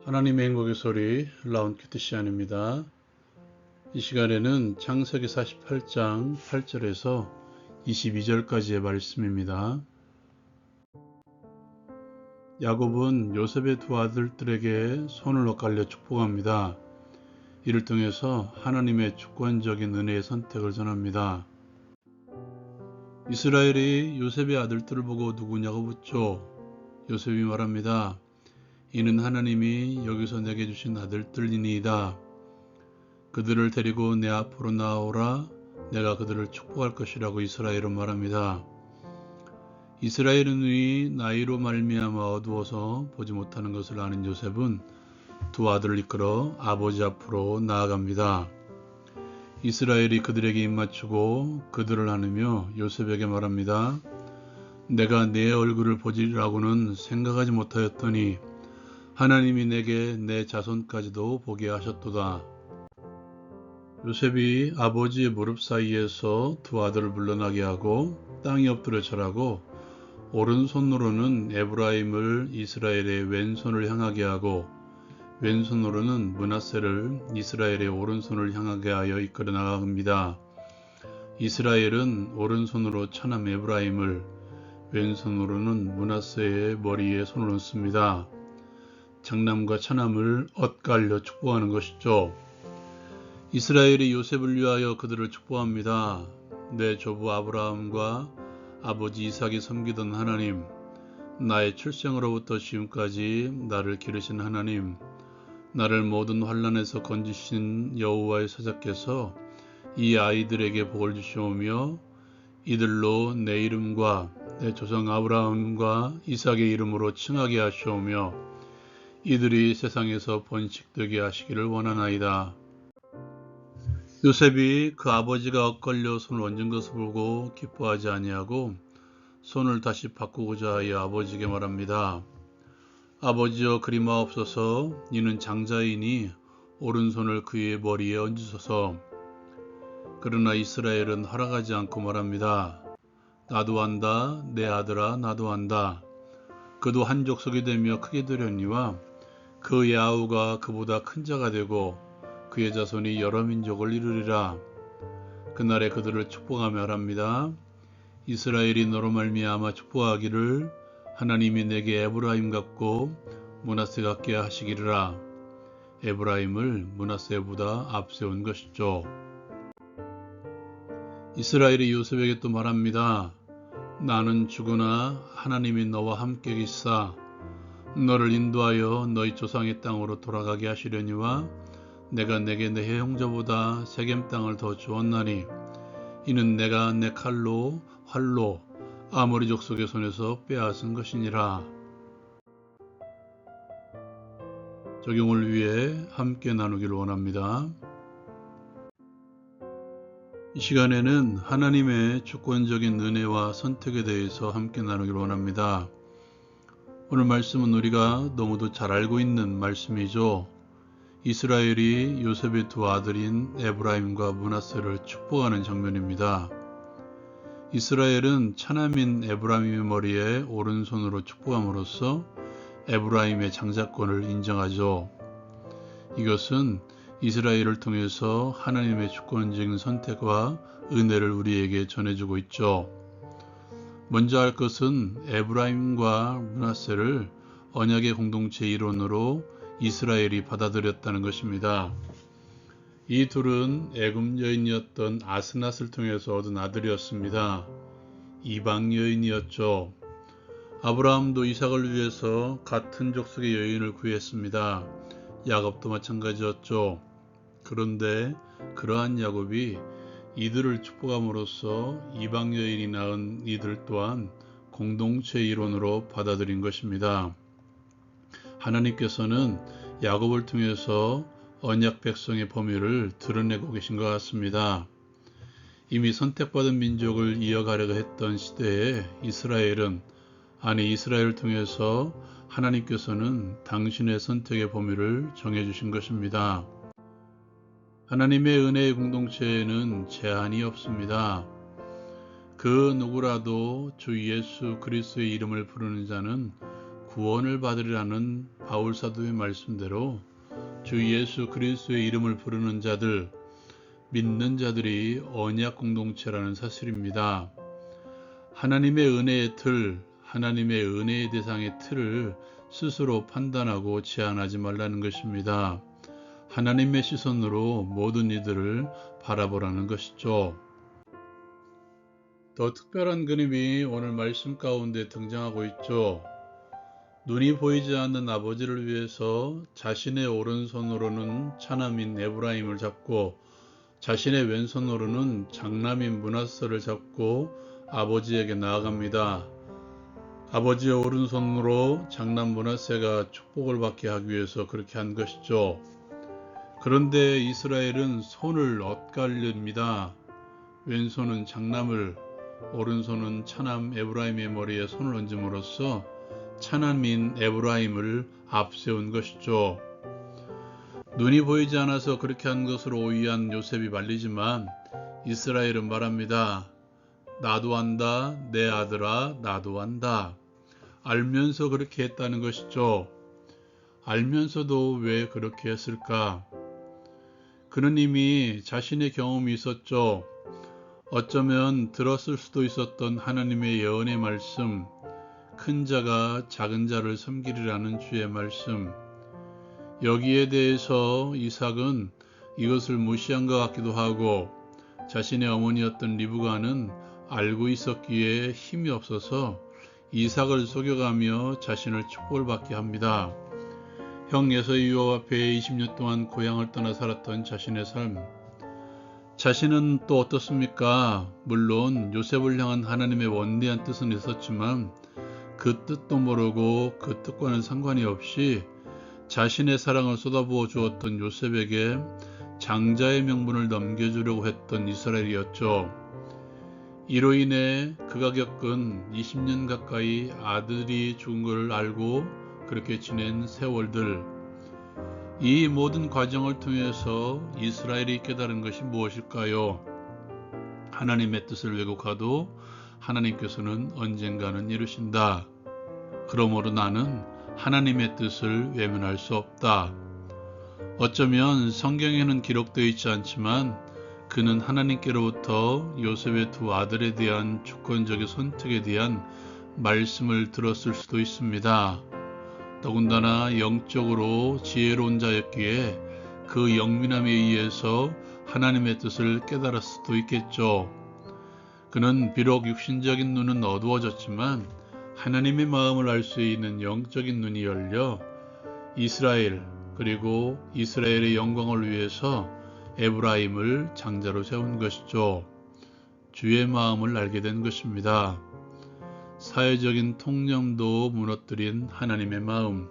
하나님의 행복의 소리 라운키트 시안입니다. 이 시간에는 창세기 48장 8절에서 22절까지의 말씀입니다. 야곱은 요셉의 두 아들들에게 손을 엇갈려 축복합니다. 이를 통해서 하나님의 주권적인 은혜의 선택을 전합니다. 이스라엘이 요셉의 아들들을 보고 누구냐고 묻죠. 요셉이 말합니다. 이는 하나님이 여기서 내게 주신 아들들이니이다. 그들을 데리고 내 앞으로 나아오라. 내가 그들을 축복할 것이라고 이스라엘은 말합니다. 이스라엘의 눈이 나이로 말미암아 어두워서 보지 못하는 것을 아는 요셉은 두 아들을 이끌어 아버지 앞으로 나아갑니다. 이스라엘이 그들에게 입맞추고 그들을 안으며 요셉에게 말합니다. 내가 내 얼굴을 보리라고는 생각하지 못하였더니 하나님이 내게 내 자손까지도 보게 하셨도다. 요셉이 아버지의 무릎 사이에서 두 아들을 물러나게 하고 땅에 엎드려 절하고 오른손으로는 에브라임을 이스라엘의 왼손을 향하게 하고 왼손으로는 므낫세를 이스라엘의 오른손을 향하게 하여 이끌어 나갑니다. 이스라엘은 오른손으로 차남 에브라임을 왼손으로는 므낫세의 머리에 손을 얹습니다. 장남과 차남을 엇갈려 축복하는 것이죠. 이스라엘이 요셉을 위하여 그들을 축복합니다. 내 조부 아브라함과 아버지 이삭이 섬기던 하나님, 나의 출생으로부터 지금까지 나를 기르신 하나님, 나를 모든 환난에서 건지신 여호와의 사자께서 이 아이들에게 복을 주시오며 이들로 내 이름과 내 조상 아브라함과 이삭의 이름으로 칭하게 하시오며 이들이 세상에서 번식되게 하시기를 원하나이다. 요셉이 그 아버지가 엇걸려 손을 얹은 것을 보고 기뻐하지 아니하고 손을 다시 바꾸고자 하여 아버지에게 말합니다. 아버지여 그리마옵소서. 이는 장자이니 오른손을 그의 머리에 얹으소서. 그러나 이스라엘은 허락하지 않고 말합니다. 나도 안다. 내 아들아 나도 안다. 그도 한 족속이 되며 크게 되려니와 그 야후가 그보다 큰 자가 되고 그의 자손이 여러 민족을 이루리라. 그날에 그들을 축복하며 말합니다. 이스라엘이 너로 말미암아 축복하기를 하나님이 내게 에브라임 같고 므낫세 같게 하시기리라. 에브라임을 므낫세보다 앞세운 것이죠. 이스라엘이 요셉에게 또 말합니다. 나는 죽으나 하나님이 너와 함께 계시사 너를 인도하여 너희 조상의 땅으로 돌아가게 하시려니와 내가 내게 내 형제보다 세겜 땅을 더 주었나니 이는 내가 내 칼로 활로 아모리 족속의 손에서 빼앗은 것이니라. 적용을 위해 함께 나누기를 원합니다. 이 시간에는 하나님의 주권적인 은혜와 선택에 대해서 함께 나누기를 원합니다. 오늘 말씀은 우리가 너무도 잘 알고 있는 말씀이죠. 이스라엘이 요셉의 두 아들인 에브라임과 므낫세를 축복하는 장면입니다. 이스라엘은 차남인 에브라임의 머리에 오른손으로 축복함으로써 에브라임의 장자권을 인정하죠. 이것은 이스라엘을 통해서 하나님의 주권적인 선택과 은혜를 우리에게 전해주고 있죠. 먼저 할 것은 에브라임과 므낫세를 언약의 공동체 일원으로 이스라엘이 받아들였다는 것입니다. 이 둘은 애굽 여인이었던 아스낫을 통해서 얻은 아들이었습니다. 이방 여인이었죠. 아브라함도 이삭을 위해서 같은 족속의 여인을 구했습니다. 야곱도 마찬가지였죠. 그런데 그러한 야곱이 이들을 축복함으로써 이방 여인이 낳은 이들 또한 공동체 일원으로 받아들인 것입니다. 하나님께서는 야곱을 통해서 언약 백성의 범위를 드러내고 계신 것 같습니다. 이미 선택받은 민족을 이어가려고 했던 시대에 이스라엘을 통해서 하나님께서는 당신의 선택의 범위를 정해주신 것입니다. 하나님의 은혜의 공동체에는 제한이 없습니다. 그 누구라도 주 예수 그리스도의 이름을 부르는 자는 구원을 받으리라는 바울 사도의 말씀대로 주 예수 그리스도의 이름을 부르는 자들, 믿는 자들이 언약 공동체라는 사실입니다. 하나님의 은혜의 틀, 하나님의 은혜의 대상의 틀을 스스로 판단하고 제한하지 말라는 것입니다. 하나님의 시선으로 모든 이들을 바라보라는 것이죠. 더 특별한 그림이 오늘 말씀 가운데 등장하고 있죠. 눈이 보이지 않는 아버지를 위해서 자신의 오른손으로는 차남인 에브라임을 잡고 자신의 왼손으로는 장남인 므낫세를 잡고 아버지에게 나아갑니다. 아버지의 오른손으로 장남 므낫세가 축복을 받게 하기 위해서 그렇게 한 것이죠. 그런데 이스라엘은 손을 엇갈립니다. 왼손은 장남을, 오른손은 차남 에브라임의 머리에 손을 얹음으로써 차남인 에브라임을 앞세운 것이죠. 눈이 보이지 않아서 그렇게 한 것으로 오해한 요셉이 말리지만 이스라엘은 말합니다. 나도 안다, 내 아들아, 나도 안다. 알면서 그렇게 했다는 것이죠. 알면서도 왜 그렇게 했을까? 그는 이미 자신의 경험이 있었죠. 어쩌면 들었을 수도 있었던 하나님의 예언의 말씀, 큰 자가 작은 자를 섬기리라는 주의 말씀. 여기에 대해서 이삭은 이것을 무시한 것 같기도 하고 자신의 어머니였던 리브가는 알고 있었기에 힘이 없어서 이삭을 속여가며 자신을 축복을 받게 합니다. 형 에서유 앞에 20년 동안 고향을 떠나 살았던 자신의 삶. 자신은 또 어떻습니까? 물론 요셉을 향한 하나님의 원대한 뜻은 있었지만 그 뜻도 모르고 그 뜻과는 상관이 없이 자신의 사랑을 쏟아부어 주었던 요셉에게 장자의 명분을 넘겨주려고 했던 이스라엘이었죠. 이로 인해 그가 겪은 20년 가까이 아들이 죽은 걸 알고 그렇게 지낸 세월들, 이 모든 과정을 통해서 이스라엘이 깨달은 것이 무엇일까요? 하나님의 뜻을 왜곡하도 하나님께서는 언젠가는 이루신다. 그러므로 나는 하나님의 뜻을 외면할 수 없다. 어쩌면 성경에는 기록되어 있지 않지만 그는 하나님께로부터 요셉의 두 아들에 대한 주권적인 선택에 대한 말씀을 들었을 수도 있습니다. 더군다나 영적으로 지혜로운 자였기에 그 영민함에 의해서 하나님의 뜻을 깨달았을 수도 있겠죠. 그는 비록 육신적인 눈은 어두워졌지만 하나님의 마음을 알 수 있는 영적인 눈이 열려 이스라엘 그리고 이스라엘의 영광을 위해서 에브라임을 장자로 세운 것이죠. 주의 마음을 알게 된 것입니다. 사회적인 통념도 무너뜨린 하나님의 마음.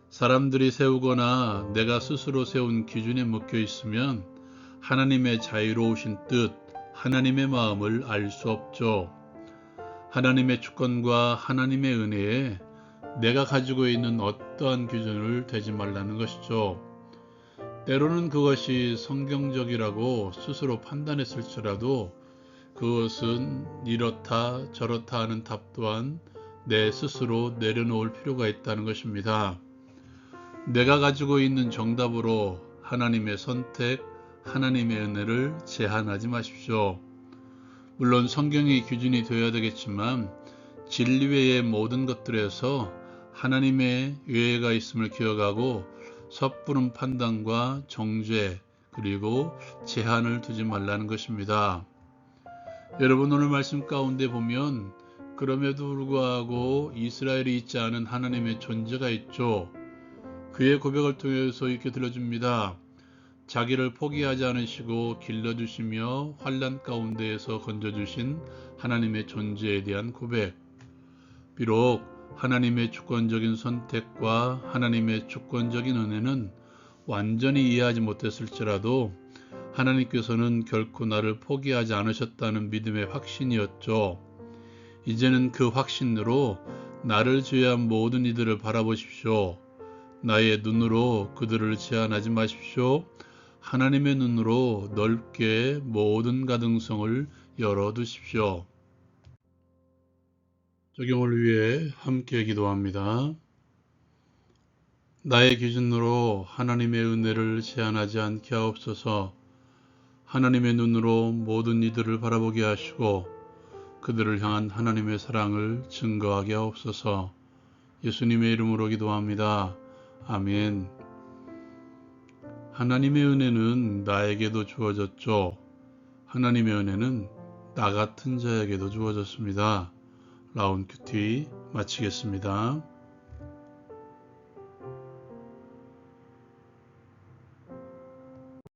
사람들이 세우거나 내가 스스로 세운 기준에 묶여 있으면 하나님의 자유로우신 뜻, 하나님의 마음을 알 수 없죠. 하나님의 주권과 하나님의 은혜에 내가 가지고 있는 어떠한 기준을 대지 말라는 것이죠. 때로는 그것이 성경적이라고 스스로 판단했을지라도 그것은 이렇다 저렇다 하는 답 또한 내 스스로 내려놓을 필요가 있다는 것입니다. 내가 가지고 있는 정답으로 하나님의 선택, 하나님의 은혜를 제한하지 마십시오. 물론 성경이 기준이 되어야 되겠지만 진리 외의 모든 것들에서 하나님의 외해가 있음을 기억하고 섣부른 판단과 정죄 그리고 제한을 두지 말라는 것입니다. 여러분 오늘 말씀 가운데 보면 그럼에도 불구하고 이스라엘이 잊지 않은 하나님의 존재가 있죠. 그의 고백을 통해서 이렇게 들려줍니다. 자기를 포기하지 않으시고 길러주시며 환난 가운데에서 건져주신 하나님의 존재에 대한 고백. 비록 하나님의 주권적인 선택과 하나님의 주권적인 은혜는 완전히 이해하지 못했을지라도 하나님께서는 결코 나를 포기하지 않으셨다는 믿음의 확신이었죠. 이제는 그 확신으로 나를 제외한 모든 이들을 바라보십시오. 나의 눈으로 그들을 제한하지 마십시오. 하나님의 눈으로 넓게 모든 가능성을 열어두십시오. 적용을 위해 함께 기도합니다. 나의 기준으로 하나님의 은혜를 제한하지 않게 하옵소서. 하나님의 눈으로 모든 이들을 바라보게 하시고 그들을 향한 하나님의 사랑을 증거하게 하옵소서. 예수님의 이름으로 기도합니다. 아멘. 하나님의 은혜는 나에게도 주어졌죠. 하나님의 은혜는 나 같은 자에게도 주어졌습니다. 라운 큐티 마치겠습니다.